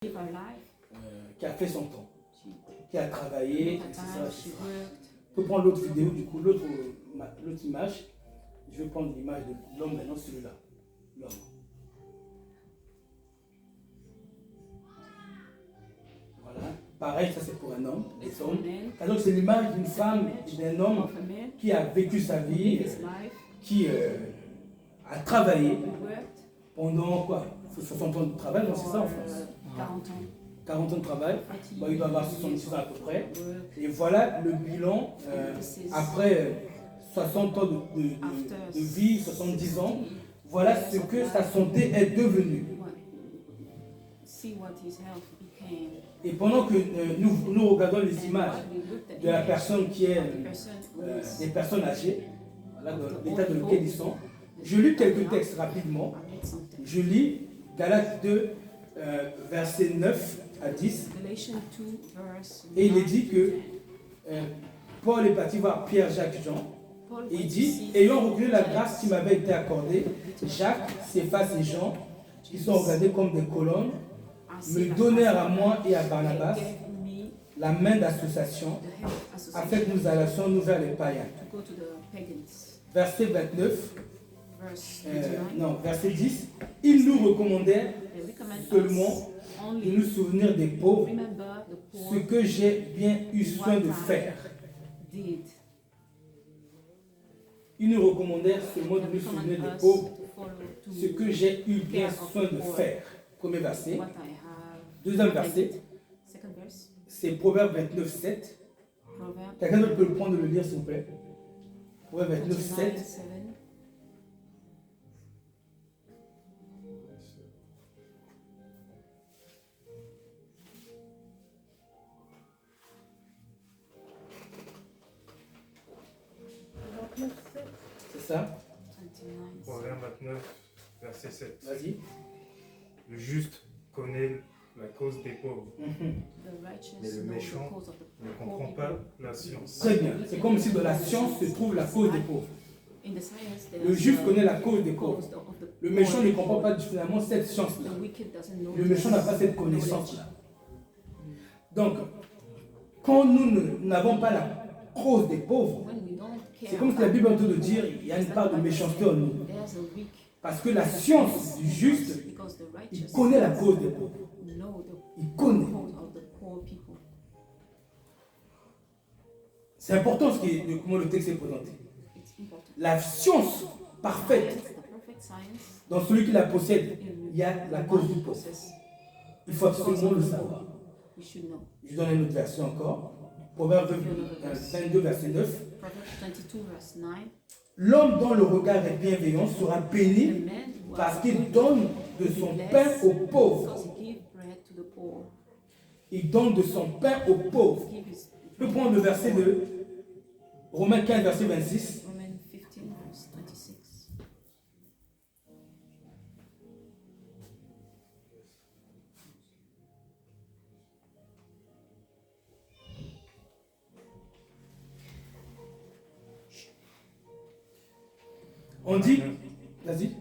qui a fait son temps, qui a travaillé, etc. On peut prendre l'autre vidéo, du coup, l'autre image. Je vais prendre l'image de l'homme maintenant, celui-là. L'homme. Voilà. Pareil, ça c'est pour un homme, des hommes. Donc c'est l'image d'une femme et d'un homme qui a vécu sa vie, qui a travaillé pendant quoi 60 ans de travail, c'est ça en France 40 ans de travail, bon, il doit avoir 66 ans à peu près. Et voilà le bilan après 60 ans de vie, 70 ans. Voilà ce que sa santé est devenue. Et pendant que nous regardons les images de la personne qui est des personnes âgées, voilà, dans l'état dans lequel ils sont, je lis quelques textes rapidement. Je lis Galates 2, versets 9 à 10. Et il est dit que Paul est parti voir Pierre, Jacques, Jean. Et il dit, ayant reconnu la grâce qui m'avait été accordée, Jacques, Céphas et Jean, qui sont regardés comme des colonnes, me donnèrent à moi et à Barnabas la main d'association, afin que nous allions vers les païens. Verset 29, verset 10, ils nous recommandèrent seulement de nous souvenir des pauvres, ce que j'ai bien eu soin de faire. Ils nous recommandèrent seulement de nous souvenir des pauvres, ce que j'ai eu bien soin de faire. Premier verset. Deuxième verset, c'est Proverbe 29, 7. Quelqu'un d'autre peut le prendre et le lire, s'il vous plaît. Proverbe 29, 7. C'est ça? Proverbe 29, verset 7. Vas-y. Le juste connaît la cause des pauvres, mais le méchant ne comprend pas la science. Très bien. C'est comme si dans la science se trouve la cause des pauvres. Le juste connaît la cause des pauvres. Le méchant ne comprend pas finalement cette science-là. Le méchant n'a pas cette connaissance-là. Donc, quand nous n'avons pas la cause des pauvres, c'est comme si la Bible est en train de dire qu'il y a une part de méchanceté en nous. Parce que la science du juste, il connaît la cause des pauvres. Il connaît. C'est important comment le texte est présenté. La science parfaite, dans celui qui la possède, il y a la cause du pauvre. Il faut absolument le savoir. Je donne une autre version encore. Proverbe 22, verset 9. L'homme dont le regard est bienveillant sera béni parce qu'il donne de son pain aux pauvres. Il donne de son pain aux pauvres. Je peux prendre le verset de Romains 15, verset 26. On dit, vas-y.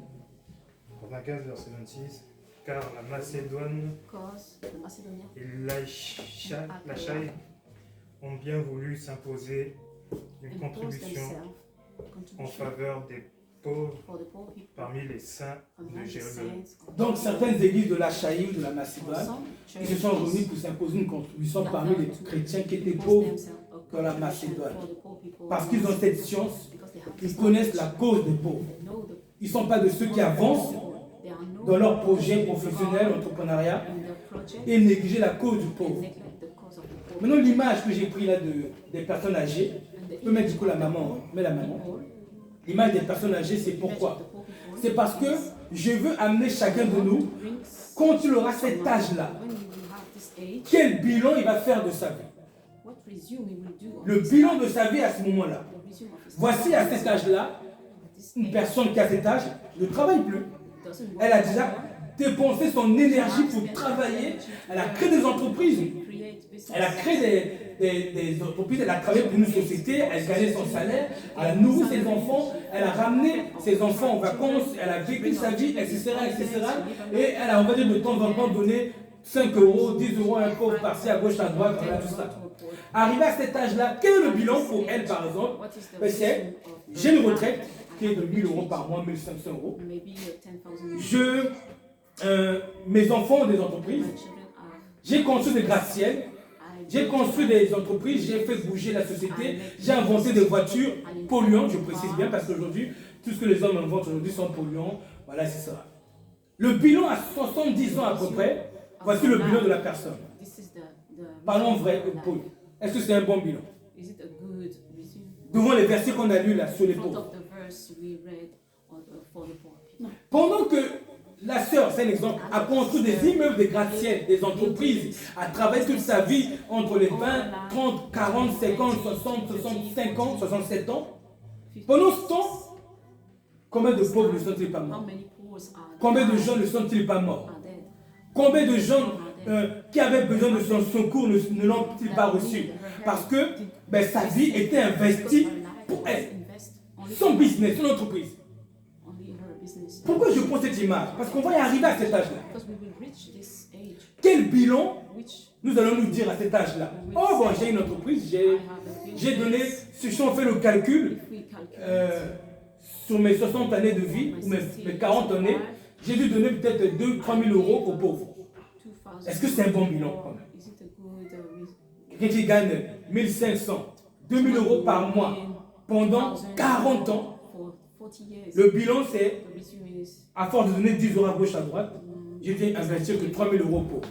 Romains 15, verset 26. Car la Macédoine et l'Achaïe ont bien voulu s'imposer une contribution en faveur des pauvres parmi les saints de Jérusalem. Donc certaines églises de l'Achaïe ou de la Macédoine, ils se sont remis pour s'imposer une contribution parmi les chrétiens qui étaient pauvres dans la Macédoine. Parce qu'ils ont cette science, ils connaissent la cause des pauvres. Ils ne sont pas de ceux qui avancent dans leur projet professionnel, entrepreneuriat, et négliger la cause du pauvre. Maintenant, l'image que j'ai prise là des personnes âgées, je peux mettre du coup la maman, mets la maman. L'image des personnes âgées, c'est pourquoi? C'est parce que je veux amener chacun de nous, quand il aura cet âge-là, quel bilan il va faire de sa vie? Le bilan de sa vie à ce moment-là. Voici à cet âge-là, une personne qui a cet âge ne travaille plus. Elle a déjà dépensé son énergie pour travailler. Elle a créé des entreprises. Elle a créé des entreprises. Elle a travaillé pour une société. Elle gagnait son salaire. Elle a nourri ses enfants. Elle a ramené ses enfants en vacances. Elle a vécu sa vie, etc., etc. Et elle a, on va dire, de temps en temps donné 5 euros, 10 euros à un pauvre par-ci, à gauche, à droite, voilà tout ça. Arrivé à cet âge-là, quel est le bilan pour elle, par exemple? C'est, j'ai une retraite qui est de 1000 euros par mois, 1500 euros. Mes enfants ont des entreprises. J'ai construit des gratte-ciel. J'ai construit des entreprises, j'ai fait bouger la société, j'ai inventé des voitures polluantes, je précise bien, parce qu'aujourd'hui, tout ce que les hommes inventent aujourd'hui sont polluants. Voilà, c'est ça. Le bilan à 70 ans à peu près, voici le bilan de la personne. Parlons vrai, Paul. Est-ce que c'est un bon bilan? Devant les versets qu'on a lus là sur les pauvres. Pendant que la sœur, c'est un exemple, a construit des immeubles, des gratte-ciel, des entreprises, a travaillé toute sa vie entre les 20, 30, 40, 50, 60, 65 ans, 67 ans. Pendant ce temps, combien de pauvres ne sont-ils pas morts? Combien de gens ne sont-ils pas morts? Combien de gens qui avaient besoin de son secours ne l'ont-ils pas reçu? Parce que sa vie était investie pour elle. Son business, son entreprise. Pourquoi je prends cette image? Parce qu'on va y arriver à cet âge-là. Quel bilan nous allons nous dire à cet âge-là? Oh bon, j'ai une entreprise, j'ai donné, si on fait le calcul, sur mes 60 années de vie, ou mes 40 années, j'ai dû donner peut-être 2-3 000 euros aux pauvres. Est-ce que c'est un bon bilan quand même? Quelqu'un qui gagne 1500, 2000 euros par mois pendant 40 ans, le bilan c'est, à force de donner 10 euros à gauche à droite, j'ai dû investir que 3 000 euros pour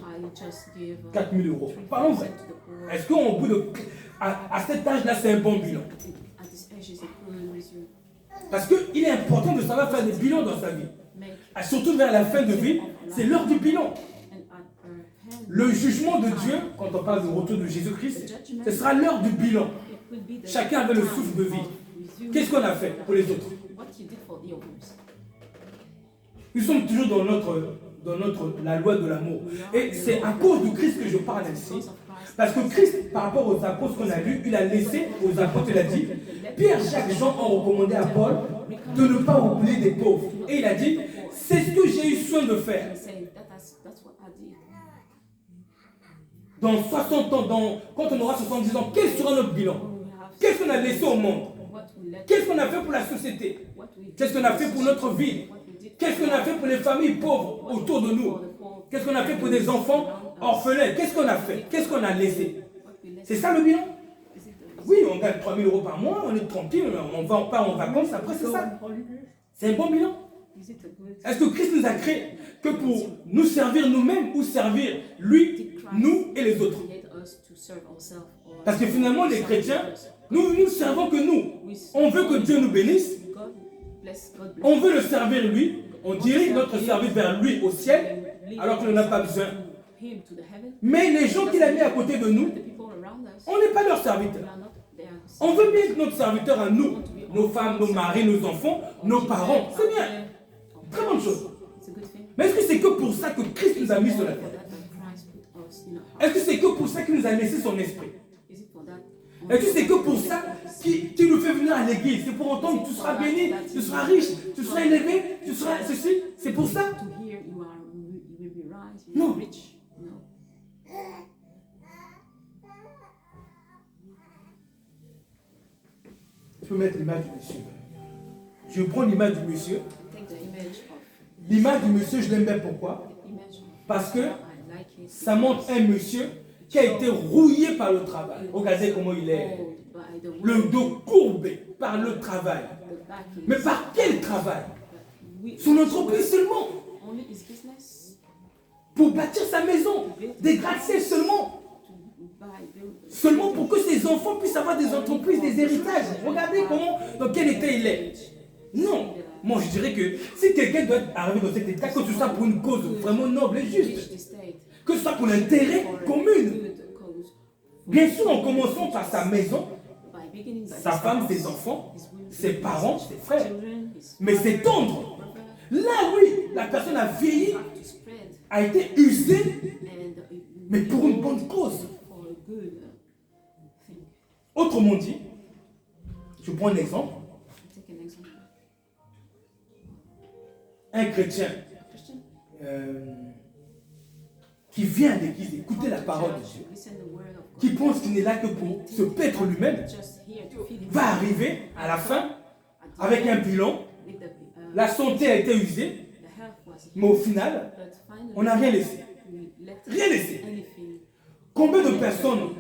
4 000 euros. Parlons vrai. Est-ce qu'au bout de... À cet âge-là, c'est un bon bilan? Parce qu'il est important de savoir faire des bilans dans sa vie. Surtout vers la fin de vie, c'est l'heure du bilan. Le jugement de Dieu, quand on parle du retour de Jésus-Christ, ce sera l'heure du bilan. Chacun avait le souffle de vie. Qu'est-ce qu'on a fait pour les autres? Nous sommes toujours dans la loi de l'amour. Et c'est à cause de Christ que je parle ici. Parce que Christ, par rapport aux apôtres qu'on a lus, il a laissé aux apôtres, il a dit, Pierre, Jacques, Jean ont recommandé à Paul de ne pas oublier des pauvres. Et il a dit, c'est ce que j'ai eu soin de faire. Dans 60 ans, quand on aura 70 ans, quel sera notre bilan? Qu'est-ce qu'on a laissé au monde? Qu'est-ce qu'on a fait pour la société? Qu'est-ce qu'on a fait pour notre ville? Qu'est-ce qu'on a fait pour les familles pauvres autour de nous? Qu'est-ce qu'on a fait pour des enfants orphelins? Qu'est-ce qu'on a fait? Qu'est-ce qu'on a laissé? C'est ça le bilan? Oui, on gagne 3 000 euros par mois, on est tranquille, on part en vacances, après c'est ça. C'est un bon bilan? Est-ce que Christ nous a créés que pour nous servir nous-mêmes ou servir lui, nous et les autres? Parce que finalement, les chrétiens, nous servons que nous. On veut que Dieu nous bénisse. On veut le servir lui. On dirige notre service vers lui au ciel, alors qu'on n'en a pas besoin. Mais les gens qu'il a mis à côté de nous, on n'est pas leurs serviteurs. On veut bien être notre serviteur à nous, nos femmes, nos maris, nos enfants, nos parents. C'est bien. Très bonne chose. Mais est-ce que c'est que pour ça que Christ nous a mis sur la terre? Est-ce que c'est que pour ça qu'il nous a laissé son esprit? Est-ce que c'est que pour ça qu'il nous fait venir à l'église? C'est pour entendre que tu seras béni, tu seras riche, tu seras élevé, tu seras ceci? C'est pour ça? Non. Tu peux mettre l'image du monsieur. Je prends l'image du monsieur. L'image du monsieur, je l'aime bien. Pourquoi? Parce que ça montre un monsieur qui a été rouillé par le travail. Regardez comment il est. Le dos courbé par le travail. Mais par quel travail? Son entreprise seulement. Pour bâtir sa maison. Des gratte-ciel seulement. Seulement pour que ses enfants puissent avoir des entreprises, des héritages. Regardez dans quel état il est. Non. Moi, je dirais que si quelqu'un doit arriver dans cet état, que ce soit pour une cause vraiment noble et juste, que ce soit pour l'intérêt commun. Bien sûr, en commençant par sa maison, sa femme, ses enfants, ses parents, ses frères. Mais s'étendre. Là, oui, la personne a vieilli, a été usée, mais pour une bonne cause. Autrement dit, je prends un exemple. Un chrétien qui vient à l'église écouter la parole de Dieu, qui pense qu'il n'est là que pour se paître lui-même, va arriver à la fin avec un bilan. La santé a été usée, mais au final, on n'a rien laissé. Rien laissé. Combien de personnes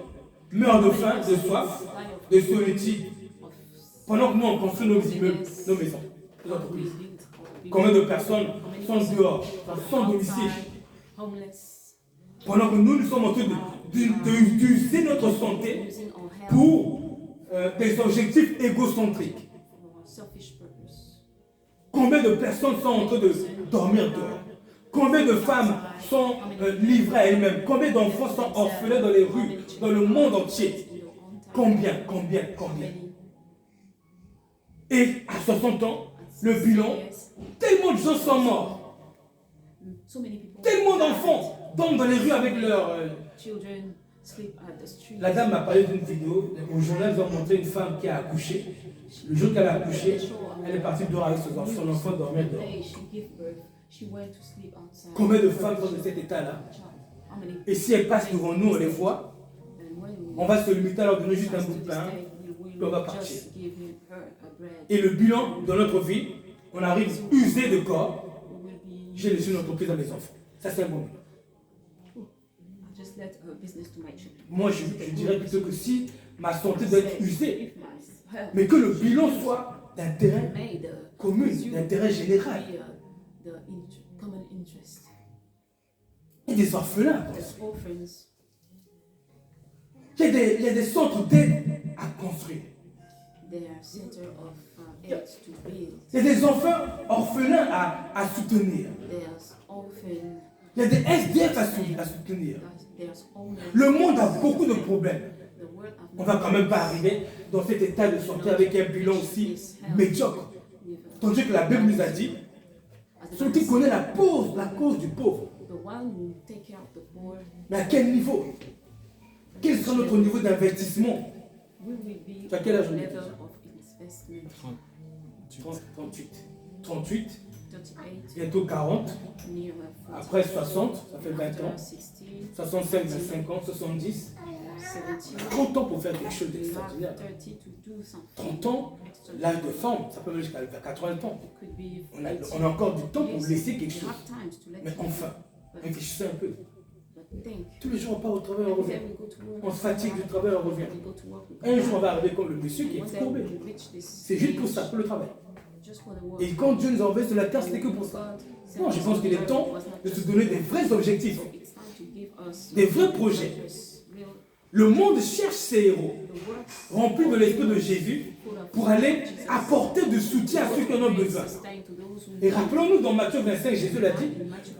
meurent de faim, de soif, de solitude, pendant que nous on construit nos immeubles, nos maisons, nos entreprises? Combien de personnes sont dehors, sans domicile, pendant que nous sommes en train d'user notre santé pour des objectifs égocentriques? Combien de personnes sont en train de dormir dehors? Combien de femmes sont livrées à elles-mêmes? Combien d'enfants sont orphelins dans les rues, dans le monde entier? Combien? Et à 60 ans, le bilan, tellement de gens sont morts. Tellement d'enfants dorment dans les rues avec leurs... La dame m'a parlé d'une vidéo. Au journal, ils ont montré une femme qui a accouché. Le jour qu'elle a accouché, elle est partie dehors avec son enfant dormir dehors. Combien de femmes sont dans cet état-là? Et si elles passent devant nous, on les voit, on va se limiter à leur donner juste un bout de pain, puis on va partir. Et le bilan dans notre vie, on arrive usé de corps. J'ai laissé une entreprise à mes enfants. Ça, c'est un bon bilan. Moi, je dirais plutôt que si ma santé doit être usée, mais que le bilan soit d'intérêt commun, d'intérêt général. Il y a des orphelins. Il y a des centres d'aide à construire. Il y a des enfants orphelins à soutenir. Il y a des SDF à soutenir. Le monde a beaucoup de problèmes. On ne va quand même pas arriver dans cet état de santé avec un bilan aussi médiocre. Tandis que la Bible nous a dit, celui qui connaît la cause du pauvre. Mais à quel niveau? Quel sera notre niveau d'investissement? Tu as quel âge? 38, bientôt 40, après 60, ça fait 20 ans, 65, 25 ans, 70, 30 ans pour faire quelque chose d'extraordinaire. 30 ans, l'âge de femme, ça peut aller jusqu'à 80 ans. On a encore du temps pour laisser quelque chose. Mais enfin, réfléchissez un peu. Tous les jours on part au travail, on revient. On se fatigue du travail, on revient. Un jour on va arriver comme le monsieur qui est courbé. C'est juste pour ça, pour le travail. Et quand Dieu nous a envoyés sur la terre, c'était que pour ça. Non, je pense qu'il est temps de se donner des vrais objectifs, des vrais projets. Le monde cherche ses héros, remplis de l'esprit de Jésus, pour aller apporter du soutien à ceux qui en ont besoin. Et rappelons-nous, dans Matthieu 25, Jésus l'a dit,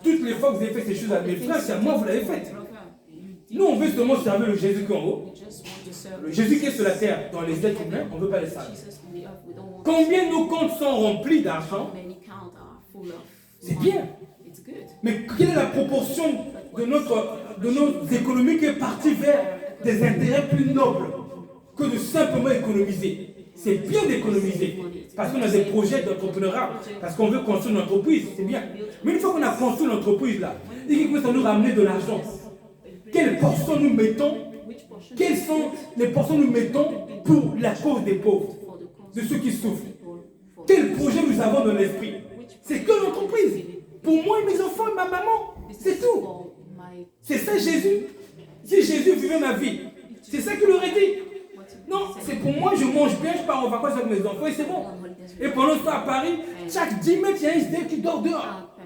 toutes les fois que vous avez fait ces choses à mes frères, c'est à moi que vous l'avez fait. Nous, on veut seulement servir le Jésus qui est en haut. Le Jésus qui est sur la terre, dans les êtres humains, on ne veut pas les servir. Combien nos comptes sont remplis d'argent? C'est bien. Mais quelle est la proportion de nos économies qui est partie vers des intérêts plus nobles que de simplement économiser? C'est bien d'économiser, parce qu'on a des projets d'entrepreneuriat, parce qu'on veut construire une entreprise, c'est bien. Mais une fois qu'on a construit une entreprise là, et que ça nous ramène de l'argent, quelle portion nous mettons? Quelles sont les portions nous mettons pour la cause des pauvres, de ceux qui souffrent? Quel projet nous avons dans l'esprit? C'est que l'entreprise. Pour moi et mes enfants et ma maman, c'est tout. C'est ça Jésus. Si Jésus vivait ma vie, c'est ça qu'il aurait dit. Non, c'est pour moi, je mange bien, je pars en vacances avec mes enfants et c'est bon. Et pendant ce temps à Paris, chaque 10 mètres, il y a un SDF qui dort dehors.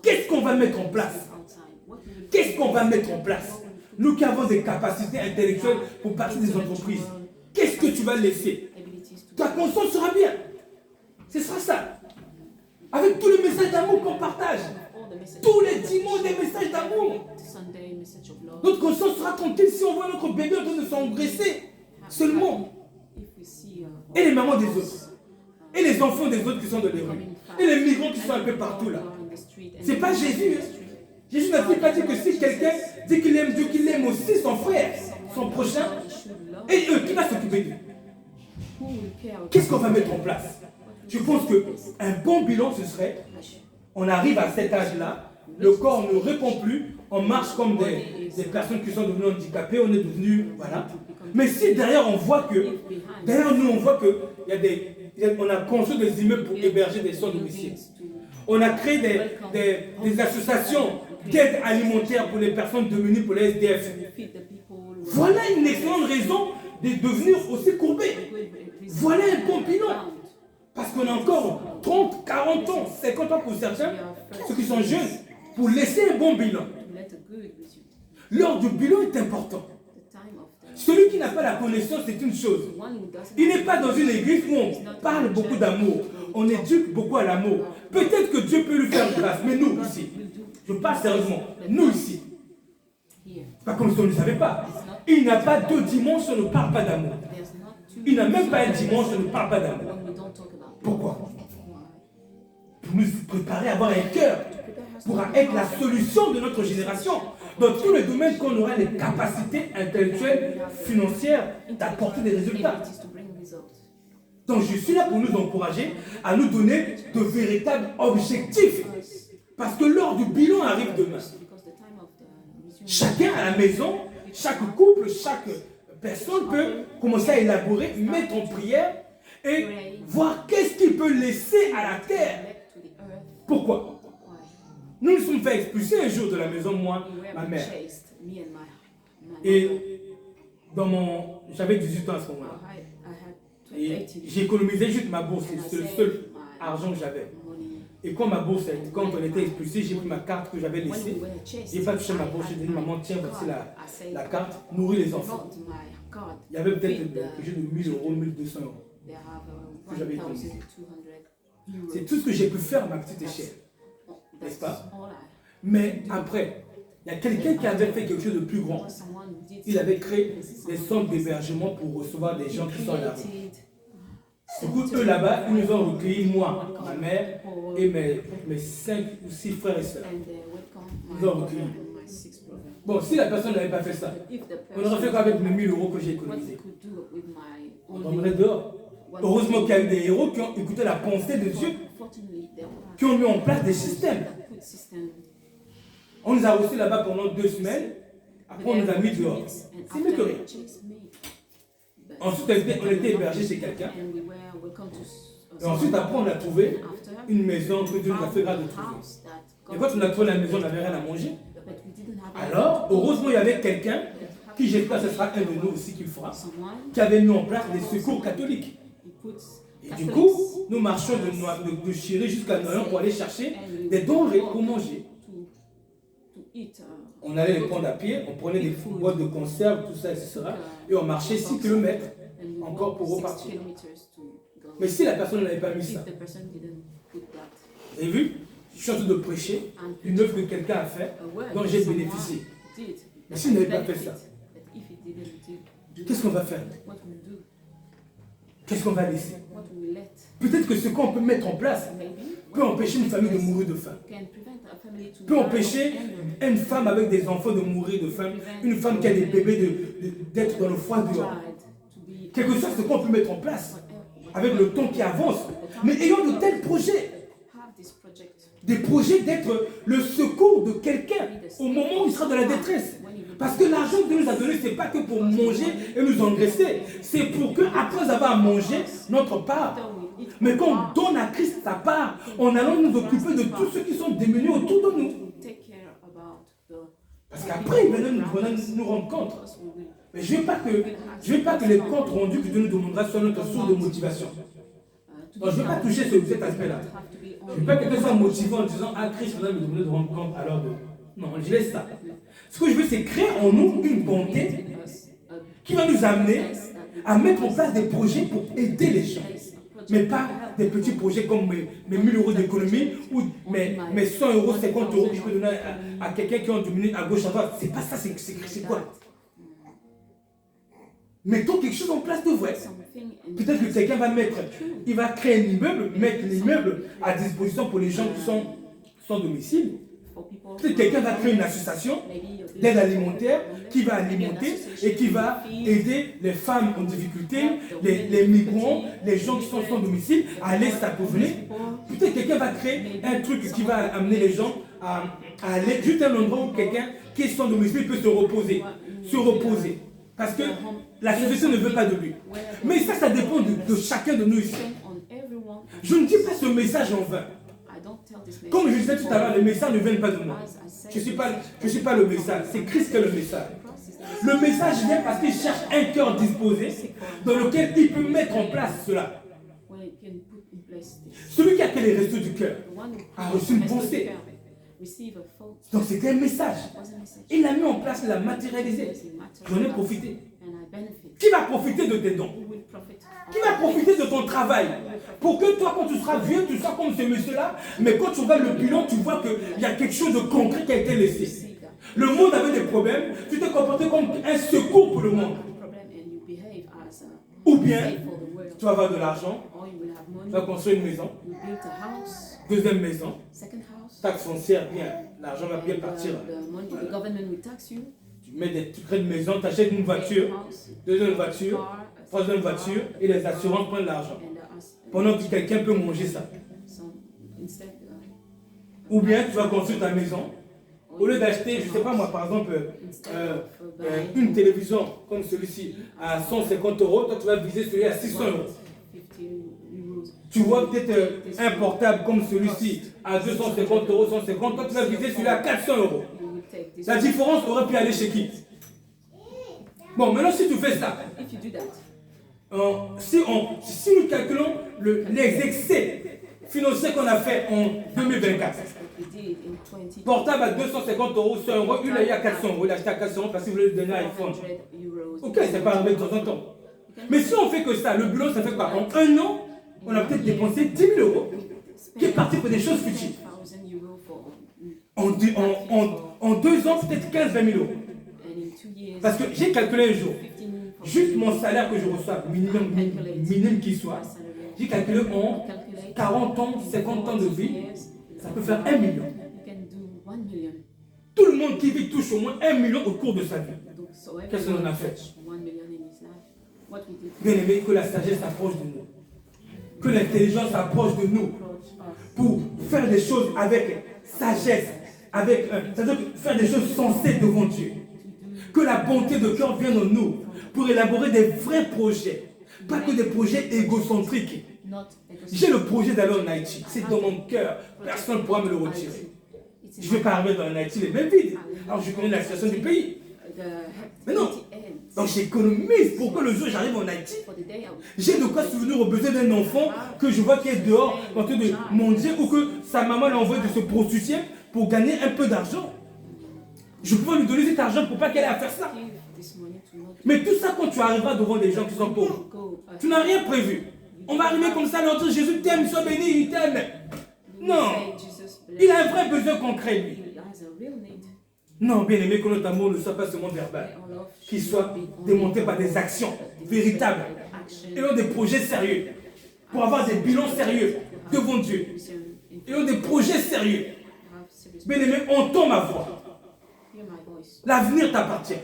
Qu'est-ce qu'on va mettre en place? Qu'est-ce qu'on va mettre en place? Nous qui avons des capacités intellectuelles pour partir des entreprises, qu'est-ce que tu vas laisser? Ta conscience sera bien. Ce sera ça. Avec tous les messages d'amour qu'on partage. Tous les dimanches, des messages d'amour. Notre conscience sera tranquille si on voit notre bébé en train de s'engraisser seulement. Et les mamans des autres. Et les enfants des autres qui sont dans les rues. Et les migrants qui sont un peu partout là. C'est pas Jésus. Hein? Jésus n'a-t-il pas dit que si quelqu'un dit qu'il aime Dieu, qu'il aime aussi son frère, son prochain, et eux, qui va s'occuper d'eux? Qu'est-ce qu'on va mettre en place? Je pense qu'un bon bilan, ce serait, on arrive à cet âge-là, le corps ne répond plus, on marche comme des personnes qui sont devenues handicapées, on est devenus, voilà. Mais si derrière on voit que, derrière nous on voit que on a construit des immeubles pour héberger des sans-domicile. On a créé des associations d'aide alimentaire pour les personnes démunies, pour les SDF. Voilà une excellente raison de devenir aussi courbé. Voilà un bon bilan. Parce qu'on a encore 30, 40 ans, 50 ans pour certains, ceux qui sont jeunes, pour laisser un bon bilan. L'heure du bilan est important. Celui qui n'a pas la connaissance, c'est une chose. Il n'est pas dans une église où on parle beaucoup d'amour. On éduque beaucoup à l'amour. Peut-être que Dieu peut lui faire grâce, mais nous ici, je parle sérieusement, nous ici, pas comme si on ne savait pas. Il n'y a pas 2 dimanches, on ne parle pas d'amour. Il n'y a même pas un dimanche, on ne parle pas d'amour. Pourquoi? Pour nous préparer à avoir un cœur, pour être la solution de notre génération. Dans tous les domaines qu'on aura les capacités intellectuelles, financières d'apporter des résultats. Donc je suis là pour nous encourager à nous donner de véritables objectifs. Parce que l'heure du bilan arrive demain. Chacun à la maison, chaque couple, chaque personne peut commencer à élaborer, mettre en prière et voir qu'est-ce qu'il peut laisser à la terre. Pourquoi? Nous nous sommes fait expulser un jour de la maison, moi, ma mère. Et j'avais 18 ans à ce moment-là. Et j'ai économisé juste ma bourse, c'est le seul argent que j'avais. Et quand quand on était expulsé, j'ai pris ma carte que j'avais laissée. Je n'ai pas touché ma bourse, j'ai dit maman, tiens, voici la carte, nourris les enfants. Il y avait peut-être quelque chose de 1000 euros, 1200 euros que j'avais économisé. C'est tout ce que j'ai pu faire à ma petite échelle. N'est-ce pas? Mais après, il y a quelqu'un qui avait fait quelque chose de plus grand. Il avait créé des centres d'hébergement pour recevoir des gens qui sont à la rue. Du coup, eux là-bas, ils nous ont recueillis, moi, ma mère et mes 5 ou 6 frères et sœurs. Ils nous ont recueillis. Bon, si la personne n'avait pas fait ça, on aurait fait quoi avec mes 1000 euros que j'ai économisés? On tomberait dehors. Heureusement qu'il y a eu des héros qui ont écouté la pensée de Dieu, qui ont mis en place des systèmes. On nous a reçus là-bas pendant 2 semaines, après on nous a mis dehors. C'est mieux que rien. Ensuite, on était hébergés chez quelqu'un. Et ensuite, après, on a trouvé une maison que Dieu nous a fait grâce de trouver. Et quand on a trouvé la maison, on n'avait rien à manger. Alors, heureusement, il y avait quelqu'un qui, j'espère que ce sera un de nous aussi qui le fera, qui avait mis en place des secours catholiques. Et du coup, nous marchions de Chiré jusqu'à Noyon pour aller chercher des denrées pour manger. On allait les prendre à pied, on prenait des boîtes de conserve, tout ça, etc. Et on marchait 6 km encore pour repartir. Mais si la personne n'avait pas mis ça, vous avez vu? Je suis en train de prêcher une œuvre que quelqu'un a fait, dont j'ai bénéficié. Mais s'il n'avait pas fait ça, qu'est-ce qu'on va faire? Qu'est-ce qu'on va laisser? Peut-être que ce qu'on peut mettre en place peut empêcher une famille de mourir de faim. Peut empêcher une femme avec des enfants de mourir de faim, une femme qui a des bébés d'être dans le froid dehors. Quelque chose ce qu'on peut mettre en place avec le temps qui avance. Mais ayons de tels projets. Des projets d'être le secours de quelqu'un au moment où il sera dans la détresse. Parce que l'argent que Dieu nous a donné, ce n'est pas que pour manger et nous engraisser. C'est pour qu'après avoir mangé notre part, mais qu'on donne à Christ sa part, en allant nous occuper de tous ceux qui sont démunis autour de nous. Parce qu'après, il va nous rendre compte. Mais je ne veux pas que les comptes rendus que Dieu nous demandera soient notre source de motivation. Donc, je ne veux pas toucher cet aspect-là. Je ne veux pas que quelqu'un soit motivé en disant ah, Christ va me demander de rendre compte alors de. Non, je laisse ça. Ce que je veux, c'est créer en nous une bonté qui va nous amener à mettre en place des projets pour aider les gens. Mais pas des petits projets comme mes 1000 euros d'économie ou mes 100 euros, 50 euros que je peux donner à quelqu'un qui est diminué à gauche, à droite. C'est pas ça, c'est quoi? Mettons quelque chose en place de vrai. Peut-être que quelqu'un va créer un immeuble, mettre l'immeuble à disposition pour les gens qui sont sans domicile. Peut-être quelqu'un va créer une association d'aide alimentaire qui va alimenter et qui va aider les femmes en difficulté, les migrants, les gens qui sont sans domicile à aller s'appauvrir. Peut-être quelqu'un va créer un truc qui va amener les gens à aller juste à un endroit où quelqu'un qui est sans domicile, il peut se reposer. Se reposer. Parce que la société ne veut pas de lui. Mais ça dépend de chacun de nous ici. Je ne dis pas ce message en vain. Comme je disais tout à l'heure, les messages ne viennent pas de moi. Je ne suis pas le message, c'est Christ qui est le message. Le message vient parce qu'il cherche un cœur disposé dans lequel il peut mettre en place cela. Celui qui a fait les restos du cœur a reçu une pensée. Donc c'était un message. Il l'a mis en place, il l'a matérialisé. J'en ai profité. Qui va profiter de tes dons? Qui va profiter de ton travail? Pour que toi, quand tu seras vieux, tu sois comme ce monsieur-là, mais quand tu regardes le bilan, tu vois qu'il y a quelque chose de concret qui a été laissé. Le monde avait des problèmes, tu t'es comporté comme un secours pour le monde. Ou bien, tu vas avoir de l'argent, tu vas construire une maison, deuxième maison, taxe foncière, bien, l'argent va bien partir. Tu crées une maison, tu achètes une voiture, deuxième voiture, troisième voiture, et les assurances prennent l'argent. Pendant que quelqu'un peut manger ça. Ou bien tu vas construire ta maison, au lieu d'acheter, je ne sais pas moi, par exemple, une télévision comme celui-ci à 150 €, toi tu vas viser celui à 600 €. Tu vois peut-être un portable comme celui-ci à 250 €, 150, toi tu vas viser celui à 400 €. La différence aurait pu aller chez qui? Bon, maintenant si tu fais ça, si nous calculons les excès financiers qu'on a fait en 2024, portable à 250 €, 100 €, il a eu à 400 €, il a acheté à 400 € parce qu'il voulait lui donner un iPhone. Ok, c'est pas arrivé de temps en temps. Mais si on fait que ça, le bilan ça fait quoi? En un an, on a peut-être dépensé 10 000 € qui est parti pour des choses futiles. En 2 ans, peut-être 15-20 000 €. Parce que j'ai calculé un jour, juste mon salaire que je reçois, minimum qu'il soit, j'ai calculé en 40 ans, 50 ans de vie, ça peut faire 1 million. Tout le monde qui vit touche au moins 1 million au cours de sa vie. Qu'est-ce qu'on a fait? Bien aimé, que la sagesse approche de nous. Que l'intelligence approche de nous. Pour faire des choses avec sagesse, c'est-à-dire faire des choses sensées devant Dieu. Que la bonté de cœur vienne en nous pour élaborer des vrais projets, pas que des projets égocentriques. J'ai le projet d'aller en Haïti, c'est dans mon cœur, personne ne pourra me le retirer. Je ne vais pas arriver dans Haïti les mêmes vides. Alors je connais la situation du pays. Mais non. Donc j'économise pour que le jour où j'arrive en Haïti, j'ai de quoi souvenir aux besoins d'un enfant que je vois qui est dehors en train de mendier ou que sa maman l'a envoyé de se prostituer pour gagner un peu d'argent. Je peux lui donner cet argent pour pas qu'elle ait à faire ça. Mais tout ça quand tu arriveras devant des gens qui sont pauvres, tu n'as rien prévu. On va arriver comme ça, leur dire Jésus t'aime, sois béni, il t'aime. Non. Il a un vrai besoin concret, lui. Non, bien aimé, que notre amour ne soit pas seulement verbal, qu'il soit démonté par des actions véritables et non des projets sérieux, pour avoir des bilans sérieux devant Dieu et non des projets sérieux. Bien aimé, entends ma voix. L'avenir t'appartient.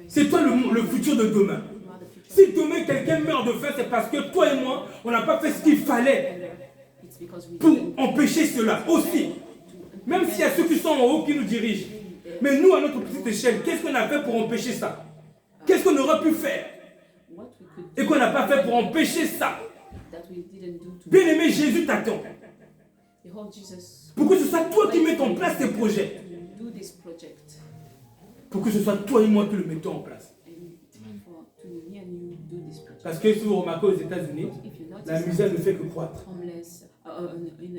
C'est toi le futur de demain. Si demain quelqu'un meurt de faim, c'est parce que toi et moi, on n'a pas fait ce qu'il fallait pour empêcher cela aussi. Même s'il y a ceux qui sont en haut qui nous dirigent. Mais nous, à notre petite échelle, qu'est-ce qu'on a fait pour empêcher ça? Qu'est-ce qu'on aurait pu faire et qu'on n'a pas fait pour empêcher ça? Bien-aimé, Jésus t'attend. Pour que ce soit toi qui mettes en place tes projets. Pour que ce soit toi et moi qui le mettons en place. Parce que si vous remarquez aux États-Unis, la misère ne fait que croître. Il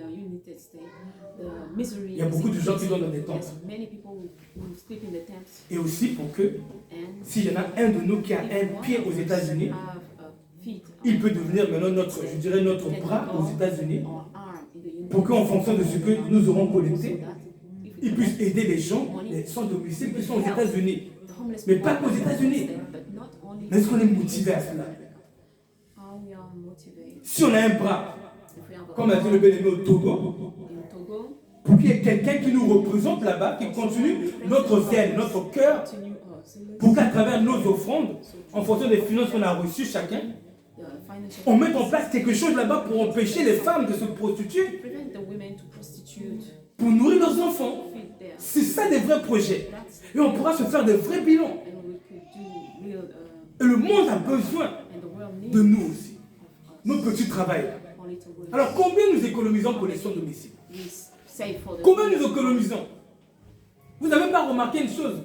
y a beaucoup de gens qui dorment dans des tentes. Et aussi pour que, s'il y en a un de nous qui a un pied aux États-Unis, il peut devenir maintenant notre bras aux États-Unis, pour qu'en fonction de ce que nous aurons collecté, il puisse aider les gens, les sans domicile qui sont aux États-Unis. Mais pas qu'aux États-Unis. Mais est-ce qu'on est motivé à cela? Si on a un bras, comme a dit le bien-aimé au Togo, pour qu'il y ait quelqu'un qui nous représente là-bas, qui continue notre zèle, notre cœur, pour qu'à travers nos offrandes, en fonction des finances qu'on a reçues chacun, on mette en place quelque chose là-bas pour empêcher les femmes de se prostituer, pour nourrir leurs enfants. C'est ça des vrais projets. Et on pourra se faire des vrais bilans. Et le monde a besoin de nous aussi. Nos petits travailleurs. Alors combien nous économisons pour les soins domicile? Combien nous économisons? Vous n'avez pas remarqué une chose?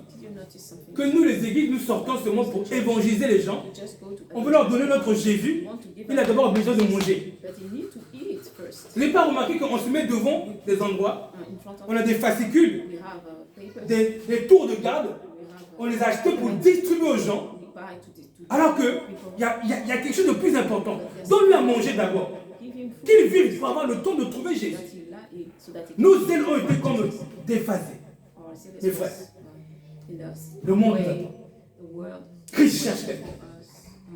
Que nous les églises, nous sortons seulement pour évangéliser les gens. On veut leur donner notre Jésus. Il a d'abord besoin de manger. Vous n'avez pas remarqué qu'on se met devant des endroits, on a des fascicules, des tours de garde, on les a achetés pour distribuer aux gens, alors qu'il y a quelque chose de plus important. Donne-lui à manger d'abord. Qu'il vive pour avoir le temps de trouver Jésus. Nos ailes ont été comme déphasées. Mes frères, le monde nous attend. Christ cherche quelqu'un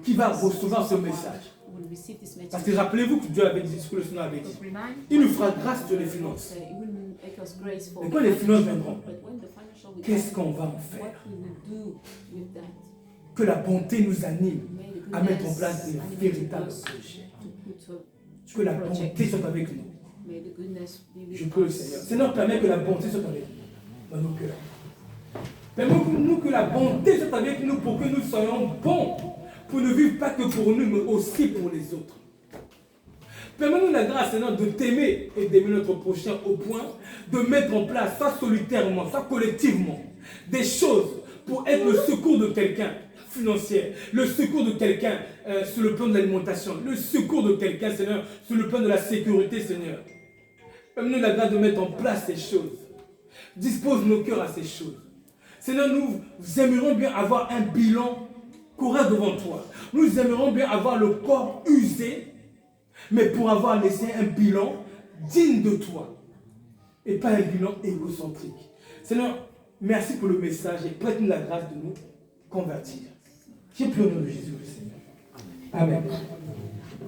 qui va recevoir ce message. Parce que rappelez-vous que Dieu avait dit ce que le Seigneur avait dit. Il nous fera grâce sur les finances. Et quand les finances viendront, qu'est-ce qu'on va en faire? Que la bonté nous anime à mettre en place des véritables projets. Que la bonté soit avec nous. Je peux, Seigneur. Seigneur, permet que la bonté soit avec nous, dans nos cœurs. Permets-nous que la bonté soit avec nous pour que nous soyons bons, pour ne vivre pas que pour nous, mais aussi pour les autres. Permets-nous la grâce, Seigneur, de t'aimer et d'aimer notre prochain au point de mettre en place, soit solitairement, soit collectivement, des choses pour être le secours de quelqu'un financier, le secours de quelqu'un sur le plan de l'alimentation, le secours de quelqu'un, Seigneur, sur le plan de la sécurité, Seigneur. Permets-nous la grâce de mettre en place ces choses. Dispose nos cœurs à ces choses. Seigneur, nous aimerions bien avoir un bilan correct devant toi. Nous aimerions bien avoir le corps usé, mais pour avoir laissé un bilan digne de toi. Et pas un bilan égocentrique. Seigneur, merci pour le message et prête-nous la grâce de nous convertir. J'ai plus au nom de Jésus, le Seigneur. Amen.